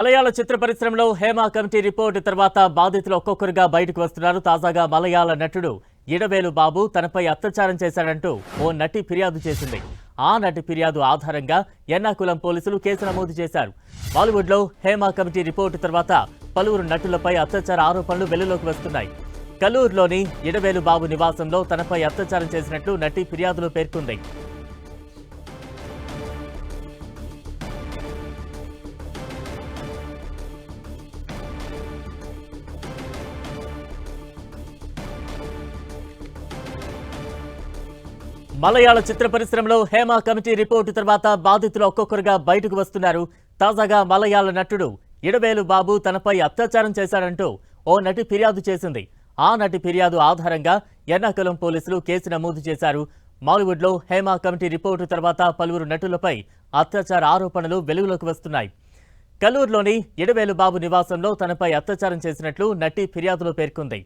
మలయాళ చిత్ర పరిశ్రమలో Hema committee report తర్వాత బాధితులు ఒక్కొక్కరుగా బయటకు వస్తున్నారు. తాజాగా మలయాళ నటుడు ఇడవేలు బాబు తనపై అత్యాచారం చేశాడంటూ ఓ నటి ఫిర్యాదు చేసింది. ఆ నటి ఫిర్యాదు ఆధారంగా ఎర్నాకులం పోలీసులు కేసు నమోదు చేశారు. బాలీవుడ్లో హేమ కమిటీ రిపోర్టు తర్వాత పలువురు నటులపై అత్యాచార ఆరోపణలు వెలుగులోకి వస్తున్నాయి. కల్లూరులోని ఇడవేలు బాబు నివాసంలో తనపై అత్యాచారం చేసినట్లు నటి ఫిర్యాదులో పేర్కొంది. మలయాళ చిత్ర పరిశ్రమలో హేమ కమిటీ రిపోర్టు తర్వాత బాధితులు ఒక్కొక్కరుగా బయటకు వస్తున్నారు. తాజాగా మలయాళ నటుడు ఇడవేలు బాబు తనపై అత్యాచారం చేశాడంటూ ఓ నటి ఫిర్యాదు చేసింది. ఆ నటి ఫిర్యాదు ఆధారంగా ఎర్నాకులం పోలీసులు కేసు నమోదు చేశారు. బాలీవుడ్లో హేమ కమిటీ రిపోర్టు తర్వాత పలువురు నటులపై అత్యాచార ఆరోపణలు వెలుగులోకి వస్తున్నాయి. కల్లూరులోని ఇడవేలు బాబు నివాసంలో తనపై అత్యాచారం చేసినట్లు నటి ఫిర్యాదులో పేర్కొంది.